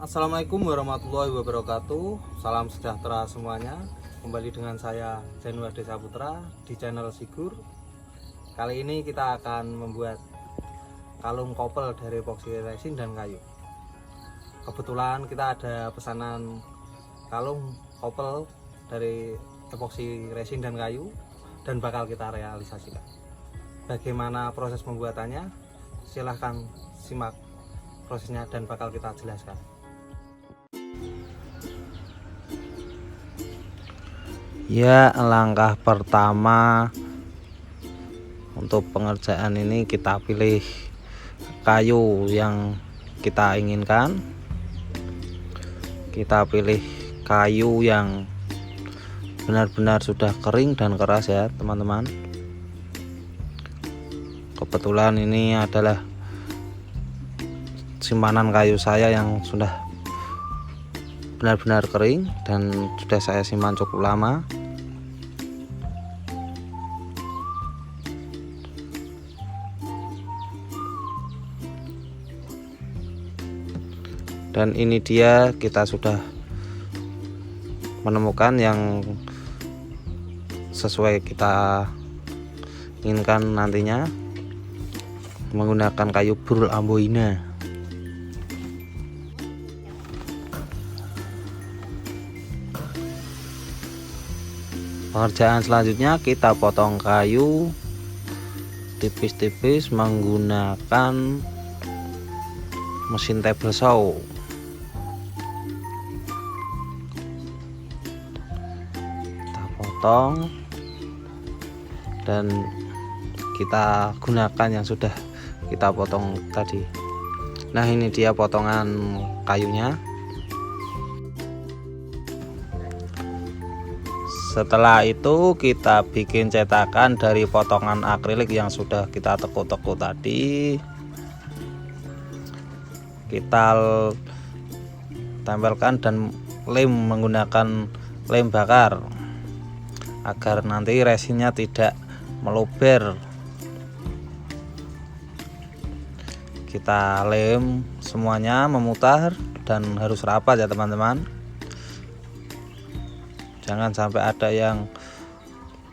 Assalamualaikum warahmatullahi wabarakatuh. Salam sejahtera semuanya. Kembali dengan saya Januar Desa Putra di channel Sigur. Kali ini kita akan membuat kalung kopel dari epoxy resin dan kayu. Kebetulan kita ada pesanan kalung kopel dari epoxy resin dan kayu dan bakal kita realisasikan. Bagaimana proses pembuatannya? Silahkan simak prosesnya dan bakal kita jelaskan. Ya, langkah pertama untuk pengerjaan ini kita pilih kayu yang kita inginkan. Kita pilih kayu yang benar-benar sudah kering dan keras ya teman-teman. Kebetulan ini adalah simpanan kayu saya yang sudah benar-benar kering dan sudah saya simpan cukup lama. Dan ini dia, kita sudah menemukan yang sesuai kita inginkan nantinya, menggunakan kayu burul amboina. Pengerjaan selanjutnya kita potong kayu tipis-tipis menggunakan mesin table saw. Kita potong dan kita gunakan yang sudah kita potong tadi. Nah, ini dia potongan kayunya. Setelah itu kita bikin cetakan dari potongan akrilik yang sudah kita tekuk-tekuk tadi. Kita tempelkan dan lem menggunakan lem bakar agar nanti resinnya tidak meluber. Kita lem semuanya memutar dan harus rapat ya teman-teman. Jangan sampai ada yang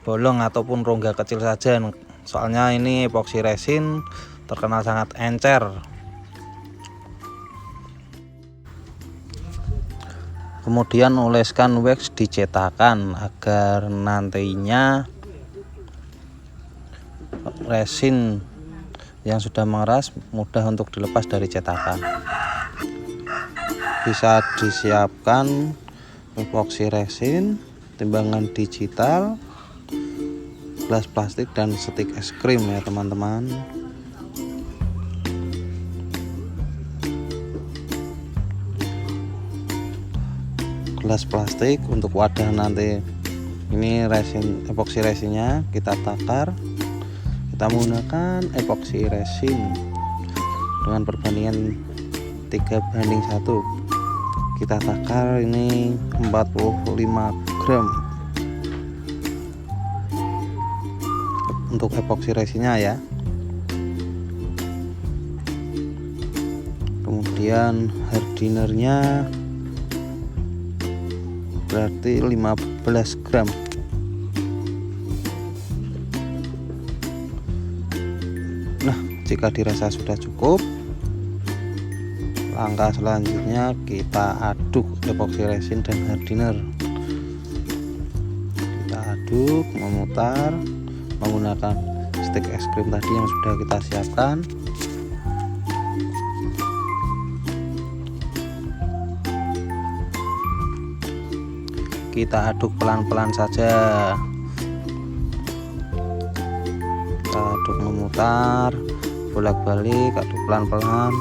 bolong ataupun rongga kecil saja, soalnya ini epoxy resin terkenal sangat encer. Kemudian oleskan wax di cetakan agar nantinya resin yang sudah mengeras mudah untuk dilepas dari cetakan. Bisa disiapkan epoxy resin, timbangan digital, gelas plastik dan stik es krim ya teman-teman. Gelas plastik untuk wadah nanti. Ini resin, epoxy resinnya kita takar. Kita menggunakan epoxy resin dengan perbandingan 3:1. Kita takar ini 45 gram untuk epoxy resinnya ya. Kemudian hardinernya berarti 15 gram. Nah, jika dirasa sudah cukup, langkah selanjutnya kita aduk epoxy resin dan hardiner. Kita aduk, memutar menggunakan stik es krim tadi yang sudah kita siapkan. Kita aduk pelan-pelan saja. Kita aduk memutar, bolak-balik, aduk pelan-pelan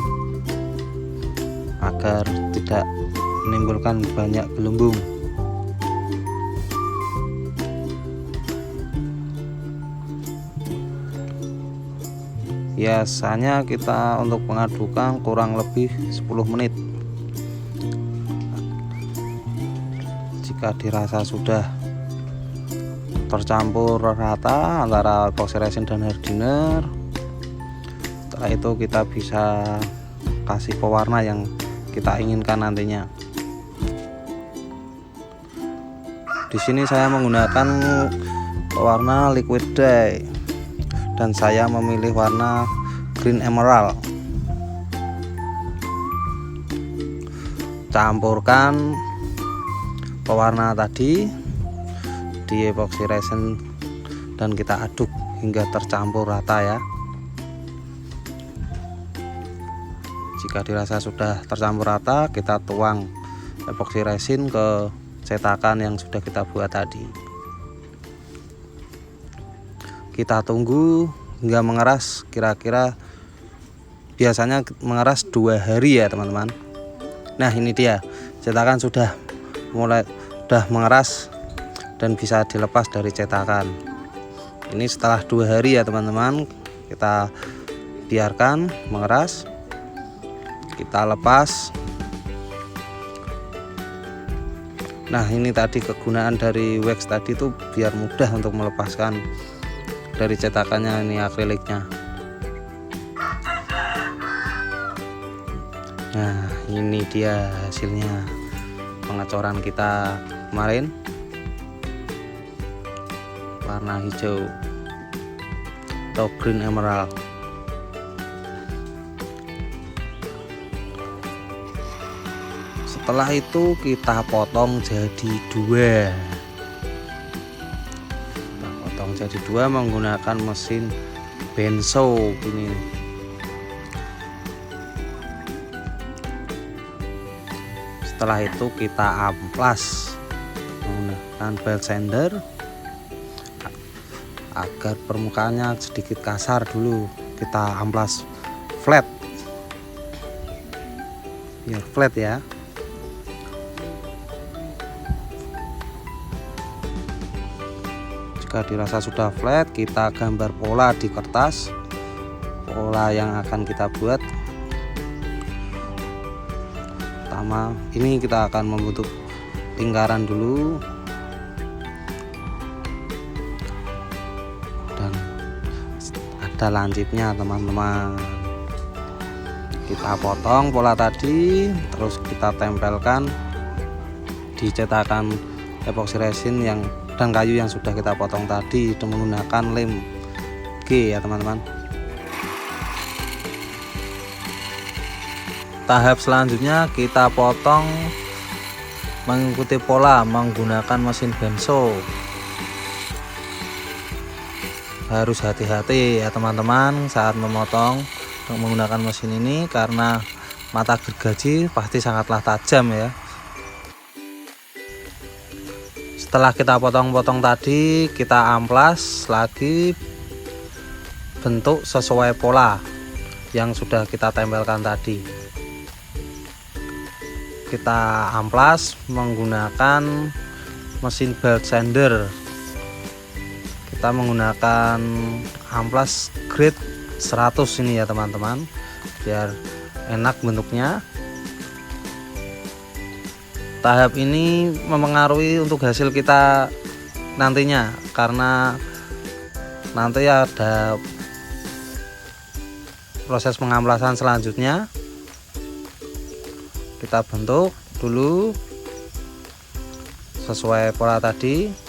agar tidak menimbulkan banyak gelembung. Biasanya kita untuk pengadukan kurang lebih 10 menit. Jika dirasa sudah tercampur rata antara epoxy resin dan hardiner, setelah itu kita bisa kasih pewarna yang kita inginkan nantinya. Di sini saya menggunakan warna liquid dye dan saya memilih warna green emerald. Campurkan pewarna tadi di epoxy resin dan kita aduk hingga tercampur rata ya. Jika dirasa sudah tercampur rata, kita tuang epoxy resin ke cetakan yang sudah kita buat tadi. Kita tunggu hingga mengeras, kira-kira biasanya mengeras 2 hari ya teman-teman. Nah ini dia, cetakan sudah mengeras dan bisa dilepas dari cetakan. Ini setelah 2 hari ya teman-teman, kita biarkan mengeras, kita lepas. Nah ini tadi kegunaan dari wax tadi itu biar mudah untuk melepaskan dari cetakannya, ini akriliknya. Nah ini dia hasilnya pengecoran kita kemarin, warna hijau atau green emerald. Setelah itu kita potong jadi 2. Kita potong jadi 2 menggunakan mesin benzo ini. Setelah itu kita amplas menggunakan belt sander agar permukaannya sedikit kasar dulu. Kita amplas flat biar flat ya. Jika dirasa sudah flat, kita gambar pola di kertas, pola yang akan kita buat. Pertama ini kita akan membentuk lingkaran dulu dan ada lancipnya teman-teman. Kita potong pola tadi, terus kita tempelkan di cetakan epoxy resin dan kayu yang sudah kita potong tadi menggunakan lem G ya teman-teman. Tahap selanjutnya kita potong mengikuti pola menggunakan mesin benzo. Harus hati-hati ya teman-teman saat memotong menggunakan mesin ini, karena mata gergaji pasti sangatlah tajam ya. Setelah kita potong-potong tadi, kita amplas lagi bentuk sesuai pola yang sudah kita tempelkan tadi. Kita amplas menggunakan mesin belt sander. Kita menggunakan amplas grade 100 ini ya teman-teman, biar enak bentuknya. Tahap ini mempengaruhi untuk hasil kita nantinya, karena nanti ada proses pengamplasan selanjutnya. Kita bentuk dulu sesuai pola tadi.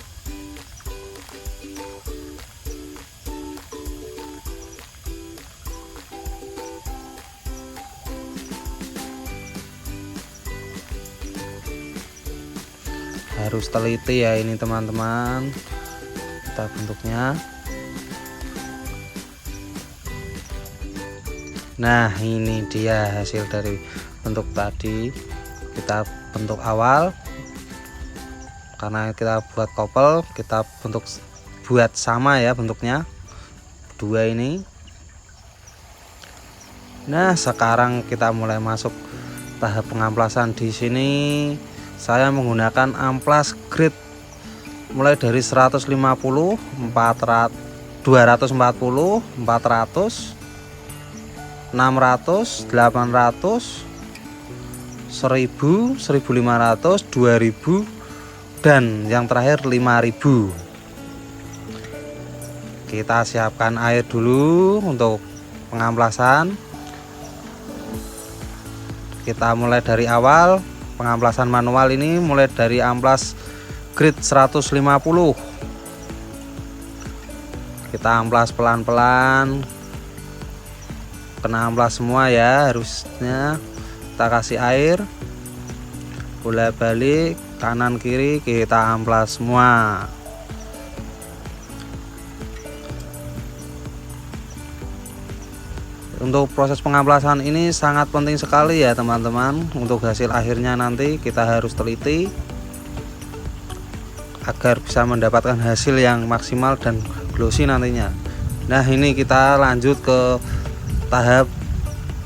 Harus teliti ya ini teman-teman, kita bentuknya. Nah ini dia hasil dari bentuk tadi. Kita bentuk awal, karena kita buat couple, kita buat sama ya bentuknya 2 ini. Nah sekarang kita mulai masuk tahap pengamplasan. Di sini saya menggunakan amplas grade mulai dari 150, 400, 240, 400, 600, 800, 1000, 1500, 2000, dan yang terakhir 5000. Kita siapkan air dulu untuk pengamplasan. Kita mulai dari awal. Pengamplasan manual ini mulai dari amplas grid 150. Kita amplas pelan-pelan, kena amplas semua ya harusnya. Kita kasih air, bolak balik kanan kiri, kita amplas semua. Untuk proses pengamplasan ini sangat penting sekali ya teman-teman. Untuk hasil akhirnya nanti kita harus teliti agar bisa mendapatkan hasil yang maksimal dan glossy nantinya. Nah, ini kita lanjut ke tahap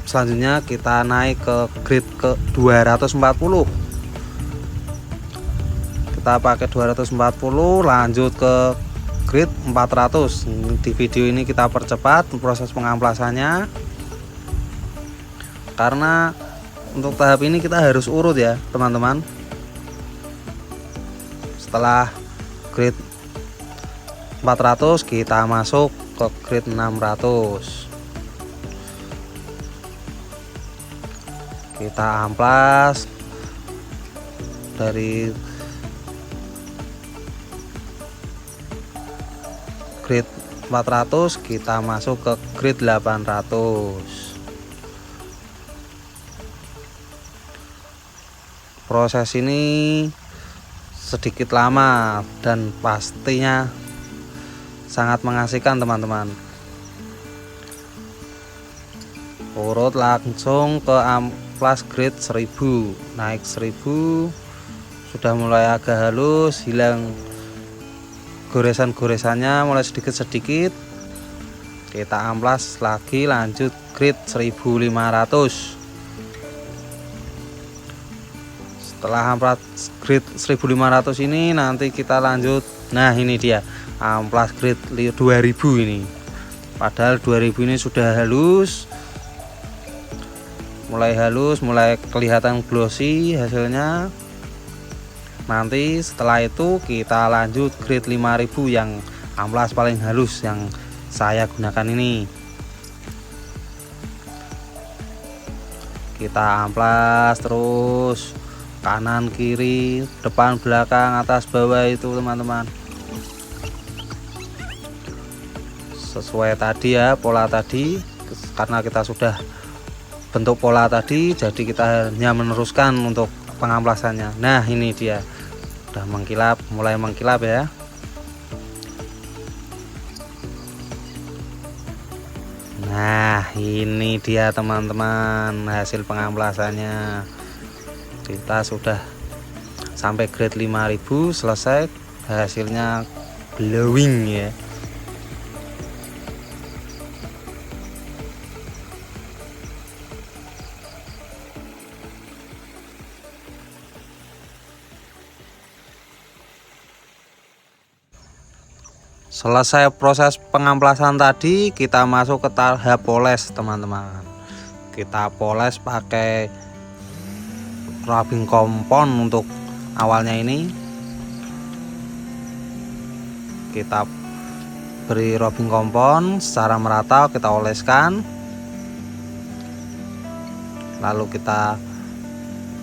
selanjutnya. Kita naik ke grid ke 240. Kita pakai 240, lanjut ke grid 400. Di video ini kita percepat proses pengamplasannya, karena untuk tahap ini kita harus urut ya teman-teman. Setelah grid 400 kita masuk ke grid 600. Kita amplas dari grid 400 kita masuk ke grid 800. Proses ini sedikit lama dan pastinya sangat mengasihkan teman-teman. Urut langsung ke amplas grid 1000, naik 1000, sudah mulai agak halus, hilang goresan-goresannya mulai sedikit-sedikit. Kita amplas lagi, lanjut grid 1500. Setelah amplas grid 1500 ini nanti kita lanjut. Nah, ini dia amplas grid 2000 ini. Padahal 2000 ini sudah halus, mulai kelihatan glossy hasilnya. Nanti setelah itu kita lanjut grid 5000 yang amplas paling halus yang saya gunakan ini. Kita amplas terus kanan kiri, depan belakang, atas bawah itu teman-teman, sesuai tadi ya pola tadi. Karena kita sudah bentuk pola tadi, jadi kita hanya meneruskan untuk pengamplasannya. Nah, ini dia udah mengkilap, mulai mengkilap ya. Nah, ini dia teman-teman hasil pengamplasannya. Kita sudah sampai grade 5000 selesai, hasilnya glowing ya. Selesai proses pengamplasan tadi, kita masuk ke tahap poles teman-teman. Kita poles pakai rubbing compound untuk awalnya ini. Kita beri rubbing compound secara merata, kita oleskan, lalu kita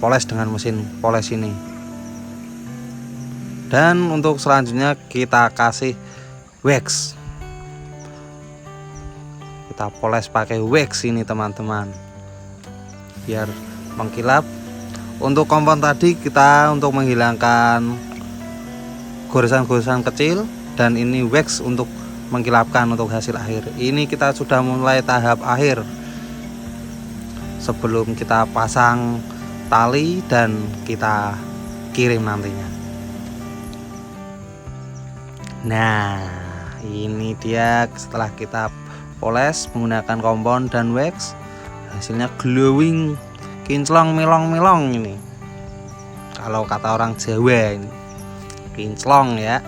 poles dengan mesin poles ini. Dan untuk selanjutnya kita kasih wax. Kita poles pakai wax ini teman-teman, biar mengkilap. Untuk kompon tadi kita untuk menghilangkan goresan-goresan kecil, dan ini wax untuk mengkilapkan untuk hasil akhir. Ini kita sudah mulai tahap akhir sebelum kita pasang tali dan kita kirim nantinya. Nah, ini dia setelah kita poles menggunakan kompon dan wax, hasilnya glowing, kinclong milong-milong ini. Kalau kata orang Jawa ini kinclong ya.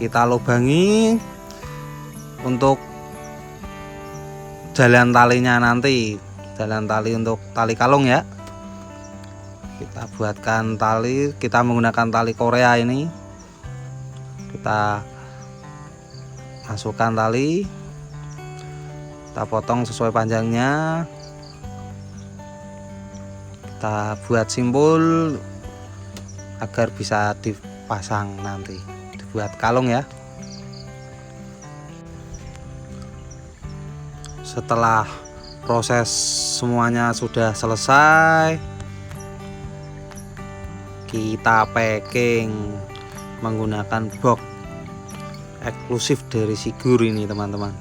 Kita lubangi untuk jalan talinya nanti, jalan tali untuk tali kalung ya. Kita buatkan tali, kita menggunakan tali Korea ini. Kita masukkan tali, Kita potong sesuai panjangnya, kita buat simpul agar bisa dipasang nanti, dibuat kalung ya. Setelah proses semuanya sudah selesai, kita packing menggunakan box eksklusif dari Sigur ini teman-teman,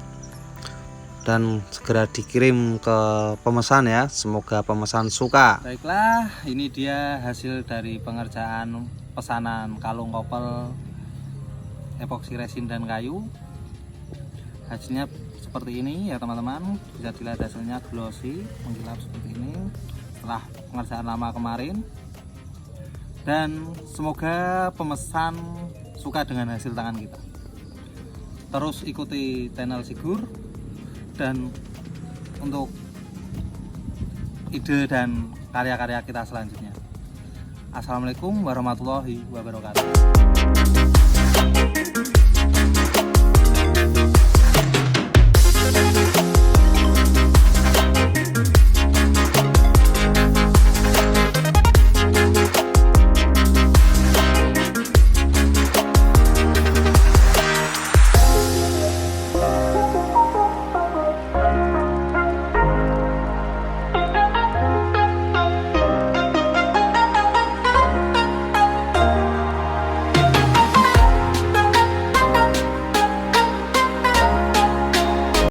dan segera dikirim ke pemesan ya. Semoga pemesan suka. Baiklah, ini dia hasil dari pengerjaan pesanan kalung kopel epoksi resin dan kayu. Hasilnya seperti ini ya teman-teman, bisa dilihat hasilnya glossy, mengkilap seperti ini setelah pengerjaan lama kemarin. Dan semoga pemesan suka dengan hasil tangan kita. Terus ikuti channel Sigur, dan untuk ide dan karya-karya kita selanjutnya. Assalamualaikum warahmatullahi wabarakatuh.